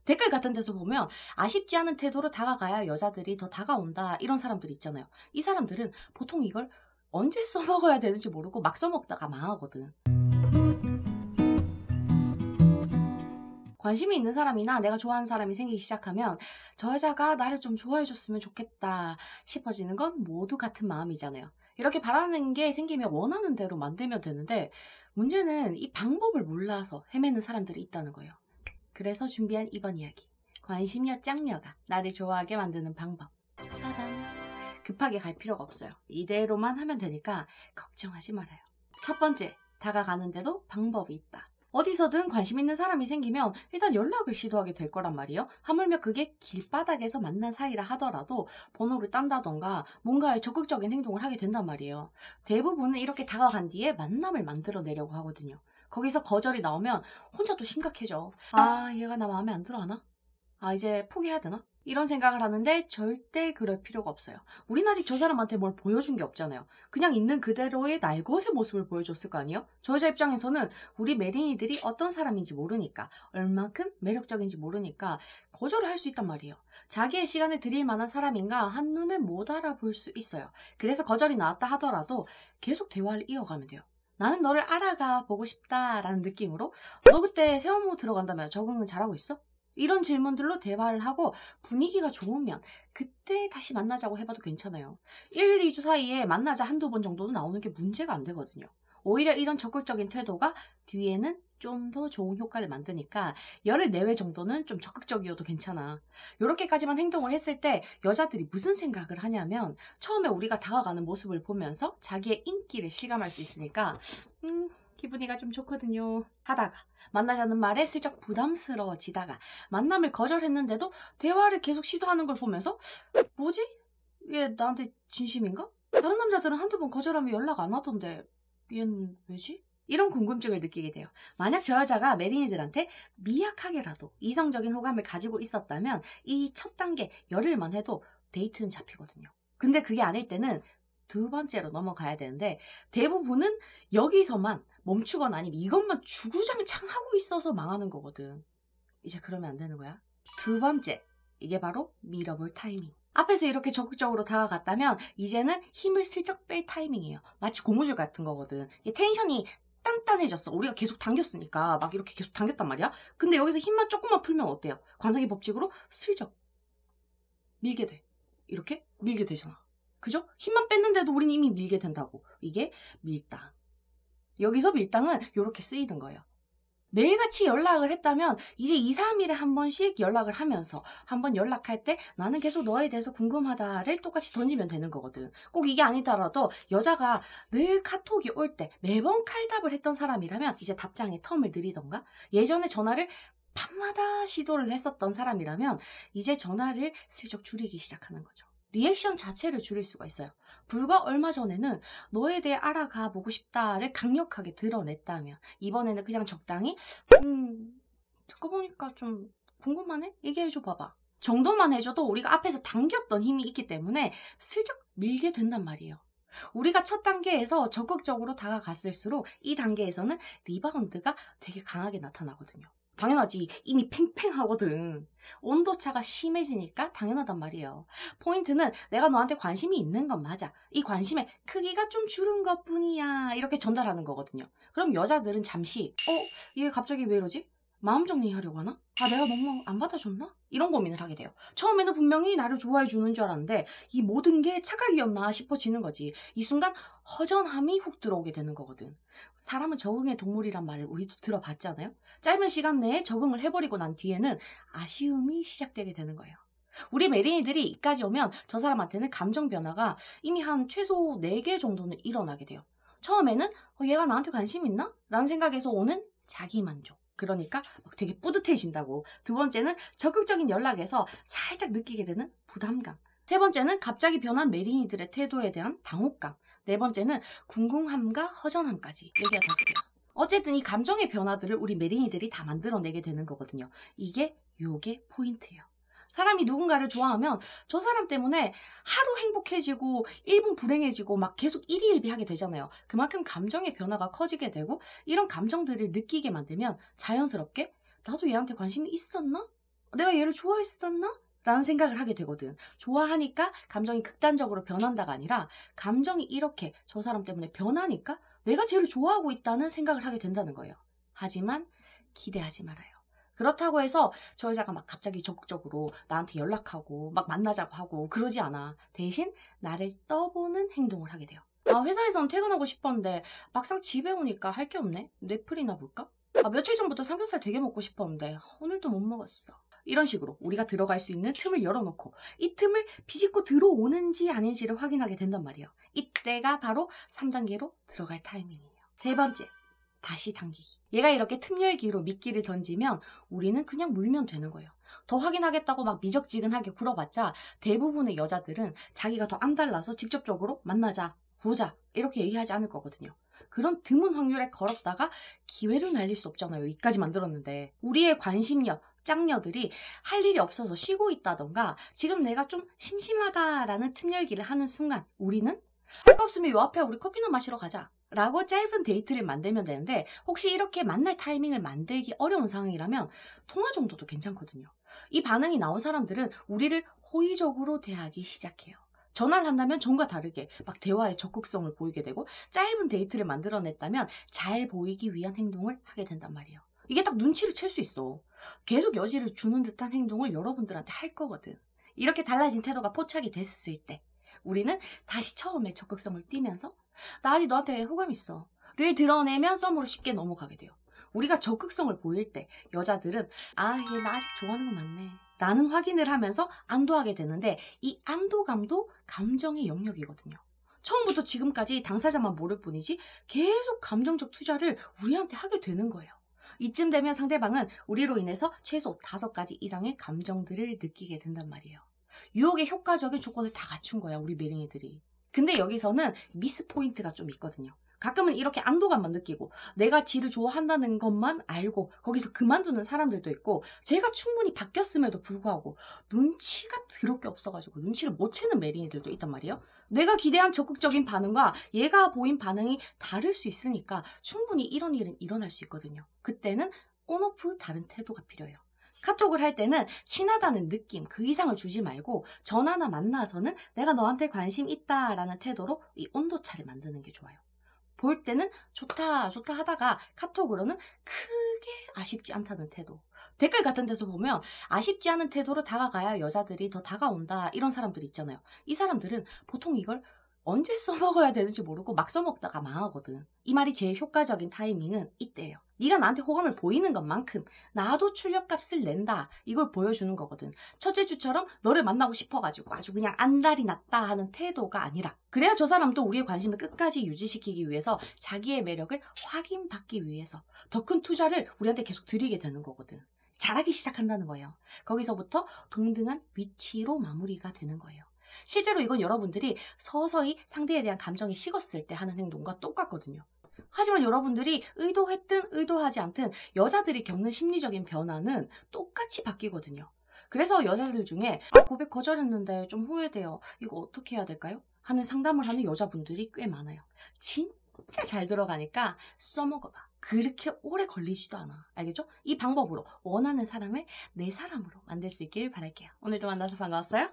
댓글 같은 데서 보면 아쉽지 않은 태도로 다가가야 여자들이 더 다가온다 이런 사람들 있잖아요. 이 사람들은 보통 이걸 언제 써먹어야 되는지 모르고 막 써먹다가 망하거든. 관심이 있는 사람이나 내가 좋아하는 사람이 생기기 시작하면 저 여자가 나를 좀 좋아해줬으면 좋겠다 싶어지는 건 모두 같은 마음이잖아요. 이렇게 바라는 게 생기면 원하는 대로 만들면 되는데 문제는 이 방법을 몰라서 헤매는 사람들이 있다는 거예요. 그래서 준비한 이번 이야기. 관심녀 짱녀가 나를 좋아하게 만드는 방법. 따단. 급하게 갈 필요가 없어요. 이대로만 하면 되니까 걱정하지 말아요. 첫 번째, 다가가는데도 방법이 있다. 어디서든 관심 있는 사람이 생기면 일단 연락을 시도하게 될 거란 말이에요. 하물며 그게 길바닥에서 만난 사이라 하더라도 번호를 딴다던가 뭔가의 적극적인 행동을 하게 된단 말이에요. 대부분은 이렇게 다가간 뒤에 만남을 만들어내려고 하거든요. 거기서 거절이 나오면 혼자 또 심각해져. 아, 얘가 나 마음에 안 들어 하나? 아, 이제 포기해야 되나? 이런 생각을 하는데 절대 그럴 필요가 없어요. 우린 아직 저 사람한테 뭘 보여준 게 없잖아요. 그냥 있는 그대로의 날것의 모습을 보여줬을 거 아니에요? 저 여자 입장에서는 우리 메린이들이 어떤 사람인지 모르니까, 얼만큼 매력적인지 모르니까 거절을 할 수 있단 말이에요. 자기의 시간을 드릴 만한 사람인가 한눈에 못 알아볼 수 있어요. 그래서 거절이 나왔다 하더라도 계속 대화를 이어가면 돼요. 나는 너를 알아가 보고 싶다라는 느낌으로 너 그때 세원모 들어간다며 적응은 잘하고 있어? 이런 질문들로 대화를 하고 분위기가 좋으면 그때 다시 만나자고 해봐도 괜찮아요. 1, 2주 사이에 만나자 한두 번 정도는 나오는 게 문제가 안 되거든요. 오히려 이런 적극적인 태도가 뒤에는 좀 더 좋은 효과를 만드니까 열흘 내외 정도는 좀 적극적이어도 괜찮아. 이렇게까지만 행동을 했을 때 여자들이 무슨 생각을 하냐면 처음에 우리가 다가가는 모습을 보면서 자기의 인기를 실감할 수 있으니까 기분이가 좀 좋거든요. 하다가 만나자는 말에 슬쩍 부담스러워지다가 만남을 거절했는데도 대화를 계속 시도하는 걸 보면서 뭐지? 얘 나한테 진심인가? 다른 남자들은 한두 번 거절하면 연락 안 하던데 얘는 왜지? 이런 궁금증을 느끼게 돼요. 만약 저 여자가 메린이들한테 미약하게라도 이성적인 호감을 가지고 있었다면 이 첫 단계 열흘만 해도 데이트는 잡히거든요. 근데 그게 아닐 때는 두 번째로 넘어가야 되는데 대부분은 여기서만 멈추거나 아니면 이것만 주구장창 하고 있어서 망하는 거거든. 이제 그러면 안 되는 거야. 두 번째, 이게 바로 밀어볼 타이밍. 앞에서 이렇게 적극적으로 다가갔다면 이제는 힘을 슬쩍 뺄 타이밍이에요. 마치 고무줄 같은 거거든. 이 텐션이 단단해졌어. 우리가 계속 당겼으니까 막 이렇게 계속 당겼단 말이야. 근데 여기서 힘만 조금만 풀면 어때요? 관성의 법칙으로 슬쩍 밀게 돼. 이렇게 밀게 되잖아. 그죠? 힘만 뺐는데도 우린 이미 밀게 된다고. 이게 밀당. 여기서 밀당은 이렇게 쓰이는 거예요. 매일같이 연락을 했다면 이제 2, 3일에 한 번씩 연락을 하면서 한번 연락할 때 나는 계속 너에 대해서 궁금하다를 똑같이 던지면 되는 거거든. 꼭 이게 아니더라도 여자가 늘 카톡이 올 때 매번 칼답을 했던 사람이라면 이제 답장의 텀을 늘리던가 예전에 전화를 밤마다 시도를 했었던 사람이라면 이제 전화를 슬쩍 줄이기 시작하는 거죠. 리액션 자체를 줄일 수가 있어요. 불과 얼마 전에는 너에 대해 알아가 보고 싶다를 강력하게 드러냈다면 이번에는 그냥 적당히 듣고 보니까 좀 궁금하네? 얘기해줘 봐봐. 정도만 해줘도 우리가 앞에서 당겼던 힘이 있기 때문에 슬쩍 밀게 된단 말이에요. 우리가 첫 단계에서 적극적으로 다가갔을수록 이 단계에서는 리바운드가 되게 강하게 나타나거든요. 당연하지. 이미 팽팽하거든. 온도차가 심해지니까 당연하단 말이에요. 포인트는 내가 너한테 관심이 있는 건 맞아. 이 관심의 크기가 좀 줄은 것 뿐이야. 이렇게 전달하는 거거든요. 그럼 여자들은 잠시 얘 갑자기 왜 이러지? 마음 정리하려고 하나? 아, 내가 너무 안 받아줬나? 이런 고민을 하게 돼요. 처음에는 분명히 나를 좋아해 주는 줄 알았는데 이 모든 게 착각이었나 싶어지는 거지. 이 순간 허전함이 훅 들어오게 되는 거거든. 사람은 적응의 동물이란 말을 우리도 들어봤잖아요. 짧은 시간 내에 적응을 해버리고 난 뒤에는 아쉬움이 시작되게 되는 거예요. 우리 메린이들이 이까지 오면 저 사람한테는 감정 변화가 이미 한 최소 4개 정도는 일어나게 돼요. 처음에는 얘가 나한테 관심 있나? 라는 생각에서 오는 자기만족. 그러니까 막 되게 뿌듯해진다고. 두 번째는 적극적인 연락에서 살짝 느끼게 되는 부담감. 세 번째는 갑자기 변한 메린이들의 태도에 대한 당혹감. 네 번째는 궁금함과 허전함까지. 4개가 5개야. 어쨌든 이 감정의 변화들을 우리 메린이들이 다 만들어내게 되는 거거든요. 이게 요게 포인트예요. 사람이 누군가를 좋아하면 저 사람 때문에 하루 행복해지고 1분 불행해지고 막 계속 일희일비하게 되잖아요. 그만큼 감정의 변화가 커지게 되고 이런 감정들을 느끼게 만들면 자연스럽게 나도 얘한테 관심이 있었나? 내가 얘를 좋아했었나? 라는 생각을 하게 되거든. 좋아하니까 감정이 극단적으로 변한다가 아니라 감정이 이렇게 저 사람 때문에 변하니까 내가 쟤를 좋아하고 있다는 생각을 하게 된다는 거예요. 하지만 기대하지 말아요. 그렇다고 해서 저 여자가 막 갑자기 적극적으로 나한테 연락하고 막 만나자고 하고 그러지 않아. 대신 나를 떠보는 행동을 하게 돼요. 아, 회사에서는 퇴근하고 싶었는데 막상 집에 오니까 할 게 없네. 넷플이나 볼까? 아, 며칠 전부터 삼겹살 되게 먹고 싶었는데 오늘도 못 먹었어. 이런 식으로 우리가 들어갈 수 있는 틈을 열어놓고 이 틈을 비집고 들어오는지 아닌지를 확인하게 된단 말이에요. 이때가 바로 3단계로 들어갈 타이밍이에요. 세 번째, 다시 당기기. 얘가 이렇게 틈 열기로 미끼를 던지면 우리는 그냥 물면 되는 거예요. 더 확인하겠다고 막 미적지근하게 굴어봤자 대부분의 여자들은 자기가 더 안달나서 직접적으로 만나자, 보자 이렇게 얘기하지 않을 거거든요. 그런 드문 확률에 걸었다가 기회를 날릴 수 없잖아요. 여기까지 만들었는데. 우리의 관심녀, 짝녀들이 할 일이 없어서 쉬고 있다던가 지금 내가 좀 심심하다라는 틈 열기를 하는 순간 우리는 할 거 없으면 요 앞에 우리 커피나 마시러 가자 라고 짧은 데이트를 만들면 되는데, 혹시 이렇게 만날 타이밍을 만들기 어려운 상황이라면 통화 정도도 괜찮거든요. 이 반응이 나온 사람들은 우리를 호의적으로 대하기 시작해요. 전화를 한다면 전과 다르게 막 대화에 적극성을 보이게 되고, 짧은 데이트를 만들어냈다면 잘 보이기 위한 행동을 하게 된단 말이에요. 이게 딱 눈치를 챌 수 있어. 계속 여지를 주는 듯한 행동을 여러분들한테 할 거거든. 이렇게 달라진 태도가 포착이 됐을 때 우리는 다시 처음에 적극성을 띠면서 나 아직 너한테 호감 있어 를 드러내면 썸으로 쉽게 넘어가게 돼요. 우리가 적극성을 보일 때 여자들은 아, 얘 나 아직 좋아하는 거 맞네 라는 확인을 하면서 안도하게 되는데, 이 안도감도 감정의 영역이거든요. 처음부터 지금까지 당사자만 모를 뿐이지 계속 감정적 투자를 우리한테 하게 되는 거예요. 이쯤 되면 상대방은 우리로 인해서 최소 5가지 이상의 감정들을 느끼게 된단 말이에요. 유혹의 효과적인 조건을 다 갖춘 거야, 우리 매력이들이. 근데 여기서는 미스 포인트가 좀 있거든요. 가끔은 이렇게 안도감만 느끼고 내가 지를 좋아한다는 것만 알고 거기서 그만두는 사람들도 있고, 제가 충분히 바뀌었음에도 불구하고 눈치가 더럽게 없어가지고 눈치를 못 채는 매력이들도 있단 말이에요. 내가 기대한 적극적인 반응과 얘가 보인 반응이 다를 수 있으니까 충분히 이런 일은 일어날 수 있거든요. 그때는 온오프 다른 태도가 필요해요. 카톡을 할 때는 친하다는 느낌 그 이상을 주지 말고 전화나 만나서는 내가 너한테 관심 있다 라는 태도로 이 온도차를 만드는 게 좋아요. 볼 때는 좋다 좋다 하다가 카톡으로는 크게 아쉽지 않다는 태도. 댓글 같은 데서 보면 아쉽지 않은 태도로 다가가야 여자들이 더 다가온다 이런 사람들이 있잖아요. 이 사람들은 보통 이걸 언제 써먹어야 되는지 모르고 막 써먹다가 망하거든. 이 말이 제일 효과적인 타이밍은 이때예요. 네가 나한테 호감을 보이는 것만큼 나도 출력값을 낸다 이걸 보여주는 거거든. 첫째 주처럼 너를 만나고 싶어가지고 아주 그냥 안달이 났다 하는 태도가 아니라, 그래야 저 사람도 우리의 관심을 끝까지 유지시키기 위해서 자기의 매력을 확인받기 위해서 더 큰 투자를 우리한테 계속 드리게 되는 거거든. 잘하기 시작한다는 거예요. 거기서부터 동등한 위치로 마무리가 되는 거예요. 실제로 이건 여러분들이 서서히 상대에 대한 감정이 식었을 때 하는 행동과 똑같거든요. 하지만 여러분들이 의도했든 의도하지 않든 여자들이 겪는 심리적인 변화는 똑같이 바뀌거든요. 그래서 여자들 중에 고백 거절했는데 좀 후회돼요. 이거 어떻게 해야 될까요? 하는 상담을 하는 여자분들이 꽤 많아요. 진짜 잘 들어가니까 써먹어봐. 그렇게 오래 걸리지도 않아. 알겠죠? 이 방법으로 원하는 사람을 내 사람으로 만들 수 있길 바랄게요. 오늘도 만나서 반가웠어요.